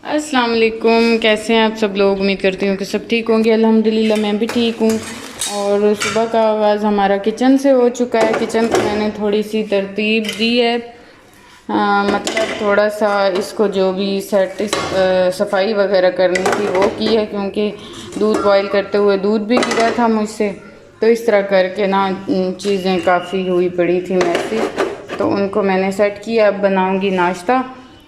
अस्सलाम वालेकुम। कैसे हैं आप सब लोग? उम्मीद करती हूँ कि सब ठीक होंगे। अल्हम्दुलिल्लाह मैं भी ठीक हूँ। और सुबह का आगाज़ हमारा किचन से हो चुका है। किचन को मैंने थोड़ी सी तरतीब दी है, मतलब थोड़ा सा इसको जो भी सफाई वगैरह करनी थी वो की है, क्योंकि दूध बॉयल करते हुए दूध भी गिरा था मुझसे। तो इस तरह करके ना चीज़ें काफ़ी हुई पड़ी थी मैसी, तो उनको मैंने सेट किया। अब बनाऊंगी नाश्ता।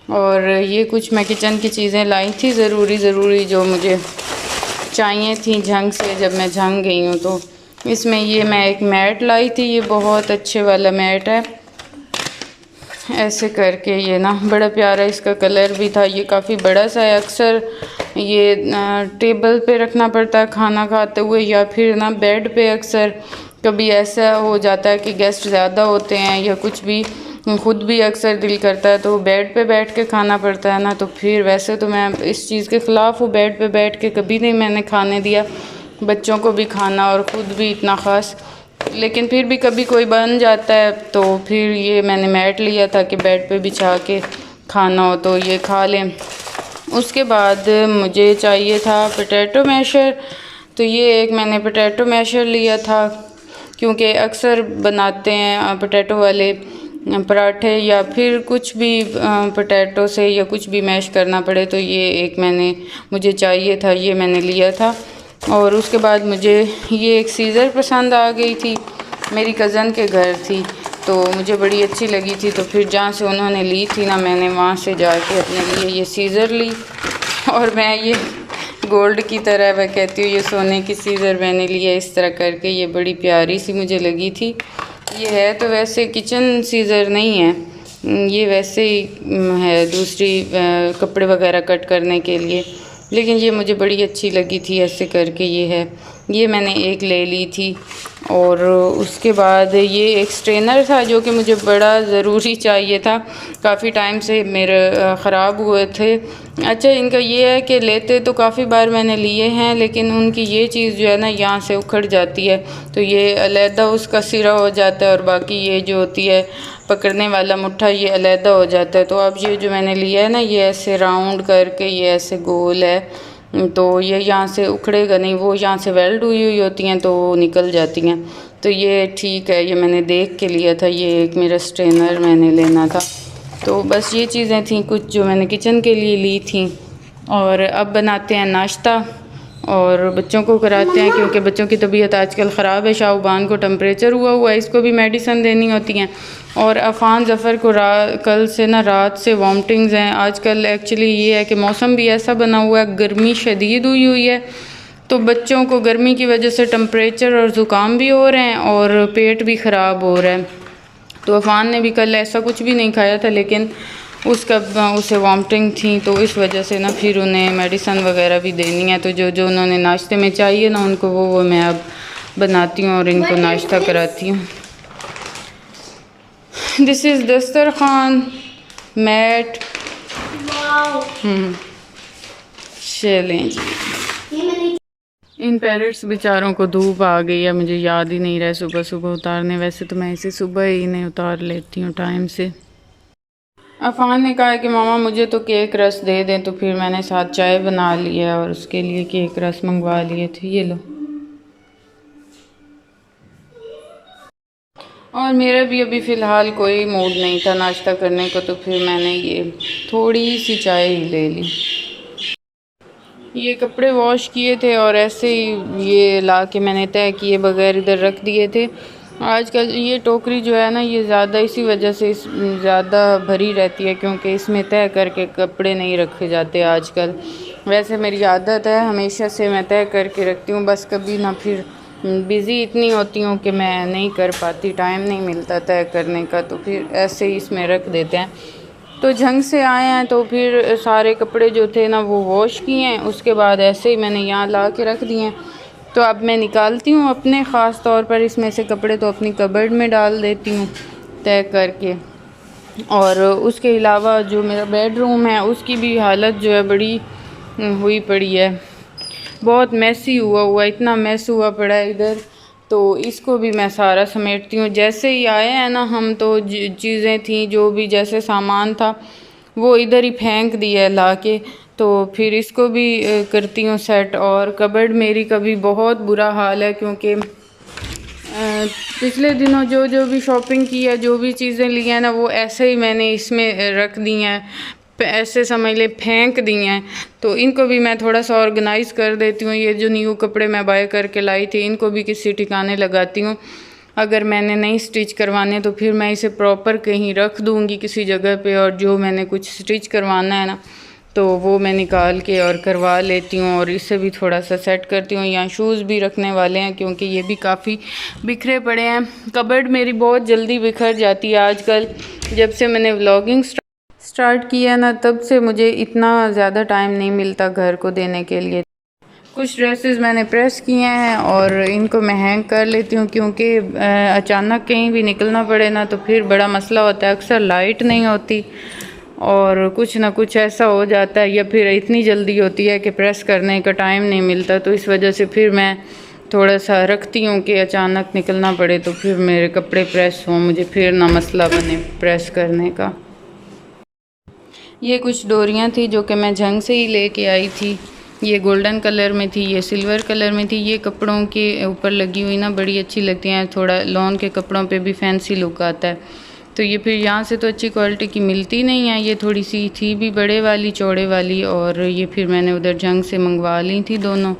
और ये कुछ मैं किचन की चीज़ें लाई थी ज़रूरी जो मुझे चाहिए थी झंग से, जब मैं झंग गई हूँ। तो इसमें ये मैं एक मैट लाई थी, ये बहुत अच्छे वाला मैट है। ऐसे करके ये ना बड़ा प्यारा इसका कलर भी था। ये काफ़ी बड़ा सा है। अक्सर ये टेबल पे रखना पड़ता है खाना खाते हुए, या फिर ना बेड पे। अक्सर कभी ऐसा हो जाता है कि गेस्ट ज़्यादा होते हैं या कुछ भी, ख़ुद भी अक्सर दिल करता है तो बेड पे बैठ के खाना पड़ता है ना। तो फिर वैसे तो मैं इस चीज़ के ख़िलाफ़ हूँ, बेड पे बैठ के कभी नहीं मैंने खाने दिया बच्चों को भी खाना और ख़ुद भी इतना ख़ास। लेकिन फिर भी कभी कोई बन जाता है तो फिर ये मैंने मैट लिया था कि बेड पे बिछा के खाना हो तो ये खा लें। उसके बाद मुझे चाहिए था पोटैटो मैशर, तो ये एक मैंने पोटैटो मैशर लिया था, क्योंकि अक्सर बनाते हैं पोटैटो वाले पराठे या फिर कुछ भी पोटैटो से या कुछ भी मैश करना पड़े, तो ये एक मुझे चाहिए था, ये मैंने लिया था। और उसके बाद मुझे ये एक सीज़र पसंद आ गई थी, मेरी कज़न के घर थी तो मुझे बड़ी अच्छी लगी थी। तो फिर जहाँ से उन्होंने ली थी ना, मैंने वहाँ से जाके अपने लिए ये सीज़र ली। और मैं ये गोल्ड की तरह मैं कहती हूँ, ये सोने की सीज़र मैंने लिया इस तरह करके। ये बड़ी प्यारी सी मुझे लगी थी। ये है तो वैसे किचन सीज़र नहीं है, ये वैसे ही है दूसरी कपड़े वगैरह कट करने के लिए, लेकिन ये मुझे बड़ी अच्छी लगी थी। ऐसे करके ये है, ये मैंने एक ले ली थी। और उसके बाद ये एक स्ट्रेनर था जो कि मुझे बड़ा ज़रूरी चाहिए था, काफ़ी टाइम से मेरे ख़राब हुए थे। अच्छा, इनका ये है कि लेते तो काफ़ी बार मैंने लिए हैं, लेकिन उनकी ये चीज़ जो है ना यहाँ से उखड़ जाती है, तो ये अलहदा उसका सिरा हो जाता है और बाकी ये जो होती है पकड़ने वाला मुट्ठा ये अलहदा हो जाता है। तो अब ये जो मैंने लिया है ना, ये ऐसे राउंड करके ये ऐसे गोल है, तो ये यहाँ से उखड़ेगा नहीं, वो यहाँ से वेल्ड हुई हुई होती हैं तो वो निकल जाती हैं। तो ये ठीक है, ये मैंने देख के लिया था। ये एक मेरा स्ट्रेनर मैंने लेना था। तो बस ये चीज़ें थी कुछ जो मैंने किचन के लिए ली थी। और अब बनाते हैं नाश्ता और बच्चों को कराते हैं, क्योंकि बच्चों की तबीयत आजकल ख़राब है। शाहबान को टेम्परेचर हुआ है, इसको भी मेडिसन देनी होती हैं। और अफ़ान ज़फ़र को कल से ना रात से वॉमिटिंग्स हैं। आजकल एक्चुअली ये है कि मौसम भी ऐसा बना हुआ है, गर्मी शदीद हुई है, तो बच्चों को गर्मी की वजह से टेम्परेचर और ज़ुकाम भी हो रहे हैं और पेट भी ख़राब हो रहा है। तो अफ़ान ने भी कल ऐसा कुछ भी नहीं खाया था, लेकिन उसे वॉमिटिंग थी, तो इस वजह से ना फिर उन्हें मेडिसन वगैरह भी देनी है। तो जो जो उन्होंने नाश्ते में चाहिए ना उनको वो मैं अब बनाती हूँ और इनको नाश्ता कराती हूँ। दिस इज़ दस्तरखान मैट। चलें जी। इन पैरेट्स बेचारों को धूप आ गई है, मुझे याद ही नहीं रहा सुबह सुबह उतारने। वैसे तो मैं इसे सुबह ही नहीं उतार लेती हूँ टाइम से। अफ़ान ने कहा कि मामा मुझे तो केक रस दे दें, तो फिर मैंने साथ चाय बना ली है और उसके लिए केक रस मंगवा लिए थे। ये लो। और मेरा भी अभी फ़िलहाल कोई मूड नहीं था नाश्ता करने को, तो फिर मैंने ये थोड़ी सी चाय ही ले ली। ये कपड़े वॉश किए थे और ऐसे ही ये ला के मैंने तय किए बगैर इधर रख दिए थे। आजकल ये टोकरी जो है ना, ये ज़्यादा इसी वजह से ज़्यादा भरी रहती है, क्योंकि इसमें तय करके कपड़े नहीं रखे जाते आजकल। वैसे मेरी आदत है, हमेशा से मैं तय करके रखती हूँ, बस कभी ना फिर बिज़ी इतनी होती हूँ कि मैं नहीं कर पाती, टाइम नहीं मिलता तय करने का, तो फिर ऐसे ही इसमें रख देते हैं। तो झंग से आए हैं तो फिर सारे कपड़े जो थे ना वो वॉश किए हैं, उसके बाद ऐसे ही मैंने यहाँ ला के रख दिए हैं। तो अब मैं निकालती हूँ अपने ख़ास तौर पर इसमें से कपड़े, तो अपनी कबर्ड में डाल देती हूँ तय करके। और उसके अलावा जो मेरा बेडरूम है उसकी भी हालत जो है बड़ी हुई पड़ी है, बहुत मैसी हुआ इतना मैस हुआ पड़ा है इधर। तो इसको भी मैं सारा समेटती हूँ। जैसे ही आए हैं ना हम, तो चीज़ें थी जो भी जैसे सामान था वो इधर ही फेंक दिया है ला के। तो फिर इसको भी करती हूँ सेट। और कबर्ड मेरी का भी बहुत बुरा हाल है, क्योंकि पिछले दिनों जो भी शॉपिंग की है, जो भी चीज़ें ली हैं ना, वो ऐसे ही मैंने इसमें रख दी हैं, ऐसे समझ ले फेंक दी हैं। तो इनको भी मैं थोड़ा सा ऑर्गेनाइज़ कर देती हूँ। ये जो न्यू कपड़े मैं बाय करके लाई थी, इनको भी किसी ठिकाने लगाती हूँ। अगर मैंने नहीं स्टिच करवाने तो फिर मैं इसे प्रॉपर कहीं रख दूँगी किसी जगह पे, और जो मैंने कुछ स्टिच करवाना है ना, तो वो मैं निकाल के और करवा लेती हूँ, और इसे भी थोड़ा सा सेट करती हूँ। यहाँ शूज़ भी रखने वाले हैं, क्योंकि ये भी काफ़ी बिखरे पड़े हैं। कबर्ड मेरी बहुत जल्दी बिखर जाती है आजकल। जब से मैंने व्लॉगिंग स्टार्ट किया ना, तब से मुझे इतना ज़्यादा टाइम नहीं मिलता घर को देने के लिए। कुछ ड्रेसेस मैंने प्रेस किए हैं और इनको मैं हैंग कर लेती हूँ, क्योंकि अचानक कहीं भी निकलना पड़े ना, तो फिर बड़ा मसला होता है। अक्सर लाइट नहीं होती और कुछ ना कुछ ऐसा हो जाता है, या फिर इतनी जल्दी होती है कि प्रेस करने का टाइम नहीं मिलता। तो इस वजह से फिर मैं थोड़ा सा रखती हूँ कि अचानक निकलना पड़े तो फिर मेरे कपड़े प्रेस हों, मुझे फिर ना मसला बने प्रेस करने का। ये कुछ डोरियाँ थी जो कि मैं झंग से ही लेके आई थी। ये गोल्डन कलर में थी, ये सिल्वर कलर में थी। ये कपड़ों के ऊपर लगी हुई ना बड़ी अच्छी लगती हैं, थोड़ा लॉन के कपड़ों पे भी फैंसी लुक आता है। तो ये फिर यहाँ से तो अच्छी क्वालिटी की मिलती नहीं है। ये थोड़ी सी थी भी बड़े वाली, चौड़े वाली, और ये फिर मैंने उधर झंग से मंगवा ली थी दोनों।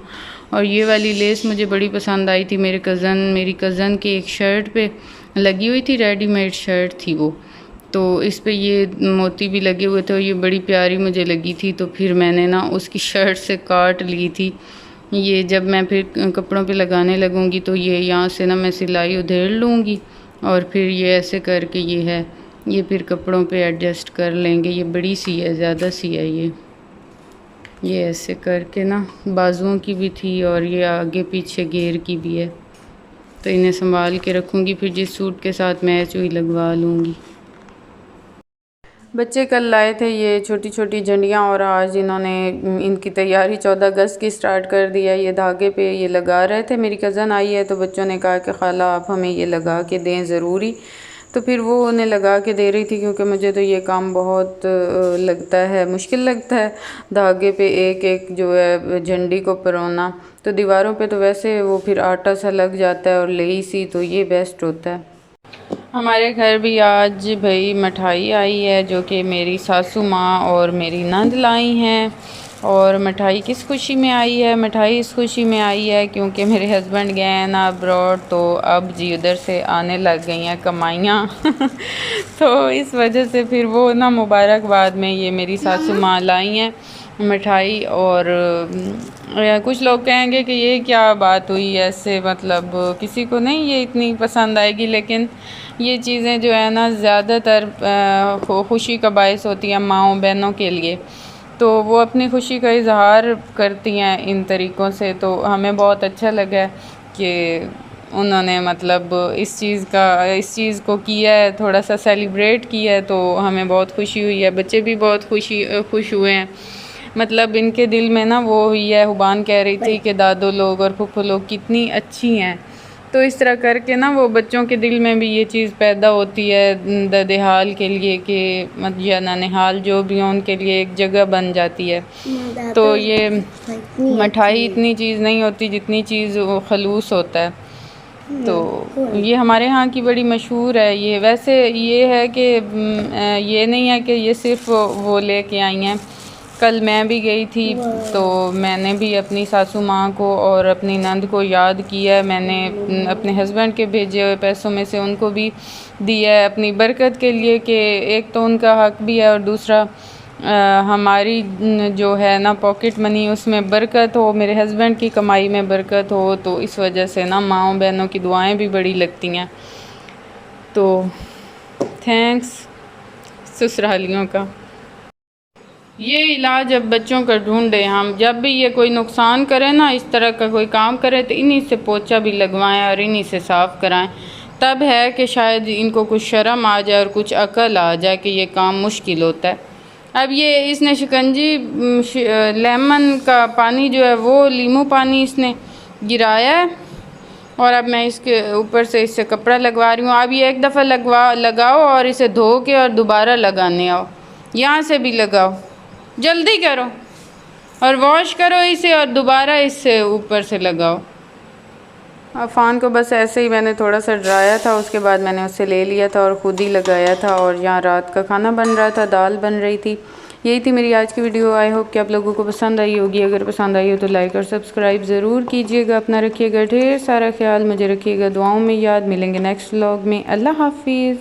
और ये वाली लेस मुझे बड़ी पसंद आई थी। मेरी कज़न के एक शर्ट पे लगी हुई थी, रेडीमेड शर्ट थी वो, तो इस पे ये मोती भी लगे हुए थे और ये बड़ी प्यारी मुझे लगी थी। तो फिर मैंने ना उसकी शर्ट से काट ली थी। ये जब मैं फिर कपड़ों पे लगाने लगूंगी तो ये यहाँ से ना मैं सिलाई उधेड़ लूँगी, और फिर ये ऐसे करके ये फिर कपड़ों पे एडजस्ट कर लेंगे। ये बड़ी सी है, ज़्यादा सी है ये ऐसे करके ना बाजुओं की भी थी और ये आगे पीछे घेर की भी है। तो इन्हें संभाल के रखूँगी, फिर जिस सूट के साथ मैच हुई लगवा लूँगी। बच्चे कल लाए थे ये छोटी छोटी झंडियाँ, और आज इन्होंने इनकी तैयारी 14 अगस्त की स्टार्ट कर दी है। ये धागे पे ये लगा रहे थे। मेरी कज़न आई है तो बच्चों ने कहा कि खाला आप हमें ये लगा के दें ज़रूरी। तो फिर वो उन्हें लगा के दे रही थी, क्योंकि मुझे तो ये काम बहुत लगता है, मुश्किल लगता है धागे पे एक एक जो है झंडी को परोना। तो दीवारों पे तो वैसे वो फिर आटा सा लग जाता है और लेस सी, तो ये बेस्ट होता है। हमारे घर भी आज भाई मिठाई आई है, जो कि मेरी सासू माँ और मेरी नंद लाई हैं। और मिठाई किस खुशी में आई है? मिठाई इस खुशी में आई है क्योंकि मेरे हस्बैंड गए हैं ना अब्रॉड, तो अब जी उधर से आने लग गई हैं कमाइयाँ तो इस वजह से फिर वो ना मुबारकबाद में ये मेरी सासू माँ लाई हैं मिठाई। और कुछ लोग कहेंगे कि ये क्या बात हुई ऐसे, मतलब किसी को नहीं ये इतनी पसंद आएगी, लेकिन ये चीज़ें जो है ना ज़्यादातर खुशी का बायस होती हैं माँओं बहनों के लिए। तो वो अपनी खुशी का इजहार करती हैं इन तरीक़ों से। तो हमें बहुत अच्छा लगा कि उन्होंने मतलब इस चीज़ को किया है, थोड़ा सा सेलिब्रेट किया है, तो हमें बहुत खुशी हुई है। बच्चे भी बहुत खुश हुए हैं। मतलब इनके दिल में ना वो हुई है, हुबान कह रही थी कि दादो लोग और फूफो लोग कितनी अच्छी हैं। तो इस तरह करके ना वो बच्चों के दिल में भी ये चीज़ पैदा होती है ददेहाल के लिए कि मतलब या ननिहाल जो भी हो उनके लिए एक जगह बन जाती है। तो ये मिठाई इतनी चीज़ नहीं होती जितनी चीज़ खलूस होता है। तो ये हमारे यहाँ की बड़ी मशहूर है। ये वैसे ये है कि ये नहीं है कि ये सिर्फ़ वो लेके आई हैं। कल मैं भी गई थी तो मैंने भी अपनी सासू माँ को और अपनी नंद को याद किया है। मैंने अपने हस्बैंड के भेजे हुए पैसों में से उनको भी दिया है अपनी बरकत के लिए, कि एक तो उनका हक भी है और दूसरा हमारी जो है ना पॉकेट मनी उसमें बरकत हो, मेरे हस्बैंड की कमाई में बरकत हो। तो इस वजह से ना माँओं बहनों की दुआएं भी बड़ी लगती हैं। तो थैंक्स ससुरालियों का। ये इलाज अब बच्चों का ढूंढे हम। जब भी ये कोई नुकसान करे ना, इस तरह का कोई काम करे, तो इन्हीं से पोछा भी लगवाएं और इन्हीं से साफ़ कराएं। तब है कि शायद इनको कुछ शर्म आ जाए और कुछ अकल आ जाए कि ये काम मुश्किल होता है। अब ये इसने शिकंजी लेमन का पानी जो है वो लीमू पानी इसने गिराया है, और अब मैं इसके ऊपर से इससे कपड़ा लगवा रही हूँ। अब ये एक दफ़ा लगाओ और इसे धो के और दोबारा लगाने आओ। यहाँ से भी लगाओ, जल्दी करो। और वॉश करो इसे और दोबारा इससे ऊपर से लगाओ। अफ़ान को बस ऐसे ही मैंने थोड़ा सा ड्राया था, उसके बाद मैंने उससे ले लिया था और ख़ुद ही लगाया था। और यहाँ रात का खाना बन रहा था, दाल बन रही थी। यही थी मेरी आज की वीडियो। आई होप कि आप लोगों को पसंद आई होगी। अगर पसंद आई हो तो लाइक और सब्सक्राइब ज़रूर कीजिएगा। अपना रखिएगा ढेर सारा ख्याल, मुझे रखिएगा दुआओं में याद। मिलेंगे नेक्स्ट व्लॉग में। अल्लाह हाफिज़।